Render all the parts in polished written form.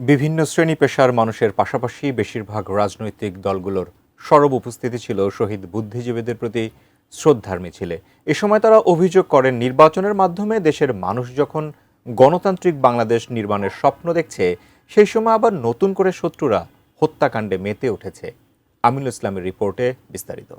বিভিন্ন শ্রেণী পেশার মানুষের পাশাপাশি বেশিরভাগ রাজনৈতিক দলগুলোর সরব উপস্থিতি ছিল শহীদ বুদ্ধিজীবীদের প্রতি শ্রদ্ধার মিছিলে। এ সময় তারা অভিযোগ করেন, নির্বাচনের মাধ্যমে দেশের মানুষ যখন গণতান্ত্রিক বাংলাদেশ নির্মাণের স্বপ্ন দেখছে, সেই সময় আবার নতুন করে শত্রুরা হত্যাকাণ্ডে মেতে উঠেছে। আমিনুল ইসলামের রিপোর্টে বিস্তারিত।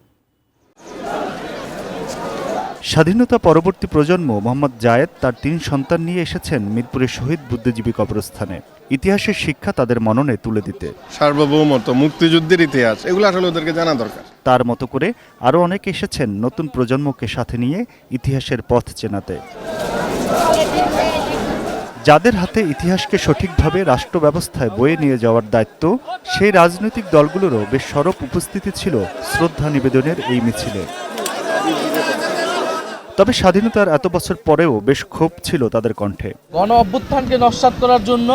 স্বাধীনতা পরবর্তী প্রজন্ম মোহাম্মদ জায়েদ তার ৩ সন্তান নিয়ে এসেছেন মিরপুরের শহীদ বুদ্ধিজীবী কবরস্থানে ইতিহাসের শিক্ষা তাদের মননে তুলে দিতে। সার্বভৌমত্ব, মুক্তিযুদ্ধের ইতিহাস, এগুলো আসলে ওদেরকে জানা দরকার। তার মতো করে আরও অনেকে এসেছেন নতুন প্রজন্মকে সাথে নিয়ে ইতিহাসের পথ চেনাতে। যাদের হাতে ইতিহাসকে সঠিকভাবে রাষ্ট্র ব্যবস্থায় বয়ে নিয়ে যাওয়ার দায়িত্ব, সেই রাজনৈতিক দলগুলোরও বেশ সরব উপস্থিতি ছিল শ্রদ্ধা নিবেদনের এই মিছিলে। তবে স্বাধীনতার এত বছর পরেও বেশ ক্ষোভ ছিল তাদের কণ্ঠে। গণ অভ্যুত্থানকে নস্যাৎ করার জন্য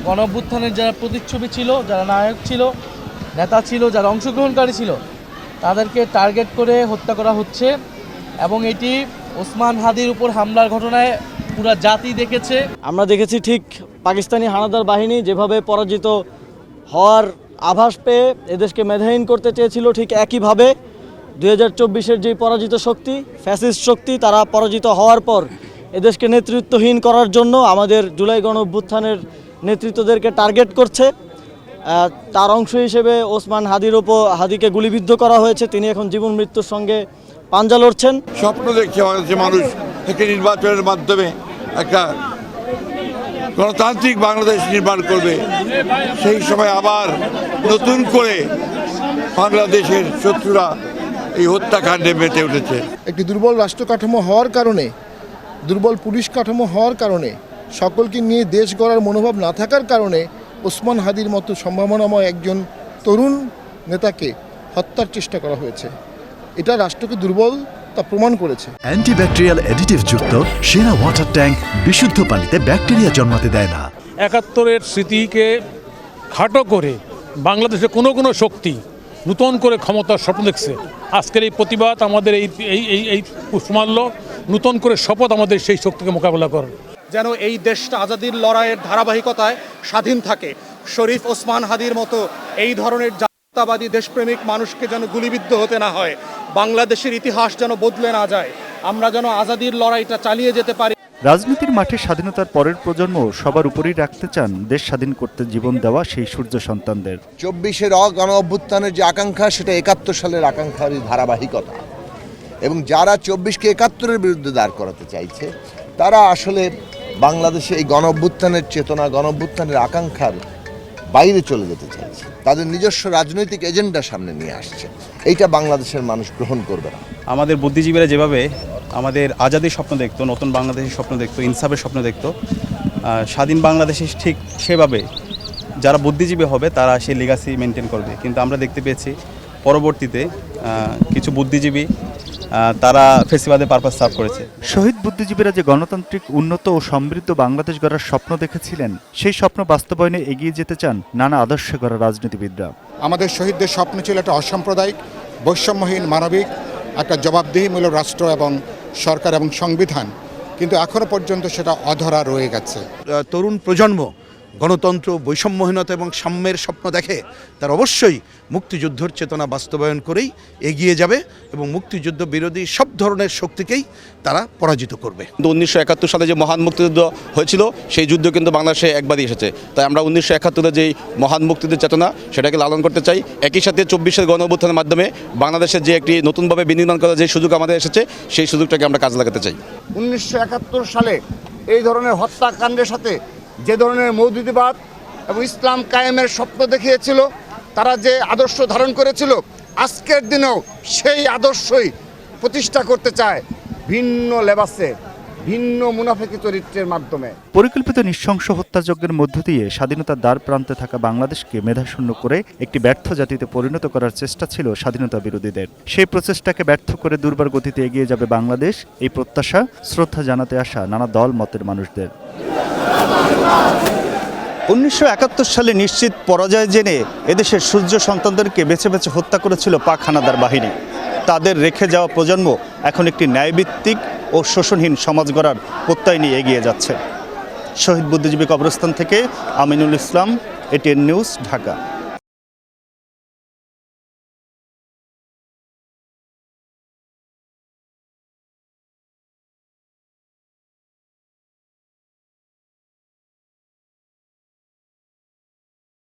গণ অভ্যুত্থানের যারা প্রতিচ্ছবি ছিল, যারা নায়ক ছিল, নেতা ছিল, যারা অংশগ্রহণকারী ছিল, তাদেরকে টার্গেট করে হত্যা করা হচ্ছে। এবং এটি ওসমান হাদির উপর হামলার ঘটনায় পুরা জাতি দেখেছে। আমরা দেখেছি ঠিক পাকিস্তানি হানাদার বাহিনী যেভাবে পরাজিত হওয়ার আভাস পেয়ে এদেশকে মেধাহীন করতে চেয়েছিল, ঠিক একইভাবে 2024-এর যে পরাজিত শক্তি, ফ্যাসিস্ট শক্তি, তারা পরাজিত হওয়ার পর এদেশকে নেতৃত্বহীন করার জন্য আমাদের জুলাই গণ অভ্যুত্থানের নেতৃত্বদেরকে টার্গেট করছে। তার অংশ হিসেবে ওসমান হাদিকে গুলিবিদ্ধ করা হয়েছে। তিনি এখন জীবন মৃত্যুর সঙ্গে পাঞ্জা লড়ছেন। স্বপ্ন দেখছে মানুষ একটি নির্বাচনের মাধ্যমে একটা গণতান্ত্রিক বাংলাদেশ নির্মাণ করবে। সেই সময় আবার নতুন করে বাংলাদেশের শত্রুরা এই হত্যাকাণ্ডে মেতে উঠেছে। একটি দুর্বল রাষ্ট্র কাঠামো হওয়ার কারণে, দুর্বল পুলিশ কাঠামো হওয়ার কারণে, সকলকে নিয়ে দেশ গড়ার মনোভাব না থাকার কারণে ওসমান হাদির মতো সম্ভাবনাময় একজন তরুণ নেতাকে হত্যার চেষ্টা করা হয়েছে। এটা রাষ্ট্রকে দুর্বল তা প্রমাণ করেছে। অ্যান্টিব্যাকটেরিয়াল অ্যাডিটিভ যুক্ত সেরা ওয়াটার ট্যাঙ্ক বিশুদ্ধ পানিতে ব্যাকটেরিয়া জন্মাতে দেয় না। ৭১-এর স্মৃতিকে খাটো করে বাংলাদেশের কোনো শক্তি নূতন করে ক্ষমতার স্বপ্ন দেখছে। আজকের এই প্রতিবাদ আমাদের এই পুষ্পমাল্য, নূতন করে শপথ আমাদের সেই শক্তিকে মোকাবেলা করার। যেন এই দেশটা আজাদির লড়াইয়ের ধারাবাহিকতায় স্বাধীন থাকে। শরীফ ওসমান হাদির মতো এই ধরনের জাতীয়তাবাদী দেশপ্রেমিক মানুষকে যেন গুলিবিদ্ধ হতে না হয়। বাংলাদেশের ইতিহাস যেন বদলে না যায়। আমরা যেন আজাদির লড়াইটা চালিয়ে যেতে পারি। রাজনীতির মাঠে স্বাধীনতার পরের প্রজন্ম সবার উপরেই রাখতে চান দেশ স্বাধীন করতে জীবন দেওয়া সেই সূর্য সন্তানদের। 24-এর গণ অভ্যুত্থানের যে আকাঙ্ক্ষা, সেটা 71 সালের আকাঙ্ক্ষারই ধারাবাহিকতা। এবং যারা 24-কে 71-এর বিরুদ্ধে দাঁড় করাতে চাইছে, তারা আসলে বাংলাদেশে এই গণ অভ্যুত্থানের চেতনা, গণ অভ্যুত্থানের আকাঙ্ক্ষার বাইরে চলে যেতে চাইছে। তাদের নিজস্ব রাজনৈতিক এজেন্ডা সামনে নিয়ে আসছে। এইটা বাংলাদেশের মানুষ গ্রহণ করবে না। আমাদের বুদ্ধিজীবীরা যেভাবে আমাদের আজাদির স্বপ্ন দেখতো, নতুন বাংলাদেশের স্বপ্ন দেখতো, ইনসাফের স্বপ্ন দেখতো, স্বাধীন বাংলাদেশে ঠিক সেভাবে যারা বুদ্ধিজীবী হবে তারা সেই লিগাসি মেনটেন করবে। কিন্তু আমরা দেখতে পেয়েছি পরবর্তীতে কিছু বুদ্ধিজীবী তারা ফেসিবাদের পারপাস সার্ভ করেছে। শহীদ বুদ্ধিজীবীরা যে গণতান্ত্রিক, উন্নত ও সমৃদ্ধ বাংলাদেশ গড়ার স্বপ্ন দেখেছিলেন, সেই স্বপ্ন বাস্তবায়নে এগিয়ে যেতে চান নানা আদর্শে গড়া রাজনীতিবিদরা। আমাদের শহীদদের স্বপ্ন ছিল একটা অসাম্প্রদায়িক, বৈষম্যহীন, মানবিক, একটা জবাবদিহিমূলক রাষ্ট্র এবং সরকার এবং সংবিধান, কিন্তু এখনো পর্যন্ত সেটা অধরা রয়ে গেছে। তরুণ প্রজন্ম গণতন্ত্র, বৈষম্যহীনতা এবং সাম্যের স্বপ্ন দেখে, তার অবশ্যই মুক্তিযুদ্ধের চেতনা বাস্তবায়ন করেই এগিয়ে যাবে এবং মুক্তিযুদ্ধ বিরোধী সব ধরনের শক্তিকেই তারা পরাজিত করবে। 1971 সালে যে মহান মুক্তিযুদ্ধ হয়েছিল, সেই যুদ্ধ কিন্তু বাংলাদেশে একবারই এসেছে। তাই আমরা 1971-এর যেই মহান মুক্তিযুদ্ধের চেতনা, সেটাকে লালন করতে চাই। একই সাথে 24-এর গণ অভ্যুত্থানের মাধ্যমে বাংলাদেশের যে একটি নতুনভাবে বিনির্মাণ করার যে সুযোগ আমাদের এসেছে, সেই সুযোগটাকে আমরা কাজে লাগাতে চাই। 1971 সালে এই ধরনের হত্যাকাণ্ডের সাথে যে ধরনের মৌদুদিবাদ এবং ইসলাম কায়েমের স্বপ্ন দেখিয়েছিল, তারা যে আদর্শ ধারণ করেছিল, আজকের দিনেও সেই আদর্শই প্রতিষ্ঠা করতে চায় ভিন্ন লেবাসে, ভিন্ন মুনাফিকি চরিত্রের মাধ্যমে। পরিকল্পিত নৃশংস হত্যাযজ্ঞের মধ্য দিয়ে স্বাধীনতার দ্বার প্রান্তে থাকা বাংলাদেশকে মেধাশূন্য করে একটি ব্যর্থ জাতিতে পরিণত করার চেষ্টা ছিল স্বাধীনতা বিরোধীদের। সেই প্রচেষ্টাকে ব্যর্থ করে দুর্বার গতিতে এগিয়ে যাবে বাংলাদেশ, এই প্রত্যাশা শ্রদ্ধা জানাতে আসা নানা দল মতের মানুষদের। 1971 সালে নিশ্চিত পরাজয় জেনে এদেশের সূর্য সন্তানদেরকে বেছে বেছে হত্যা করেছিল পাক হানাদার বাহিনী। তাদের রেখে যাওয়া প্রজন্ম এখন একটি ন্যায়ভিত্তিক ও শোষণহীন সমাজ গড়ার প্রত্যয় নিয়ে এগিয়ে যাচ্ছে। শহীদ বুদ্ধিজীবী কবরস্থান থেকে আমিনুল ইসলাম, এটিএন নিউজ, ঢাকা।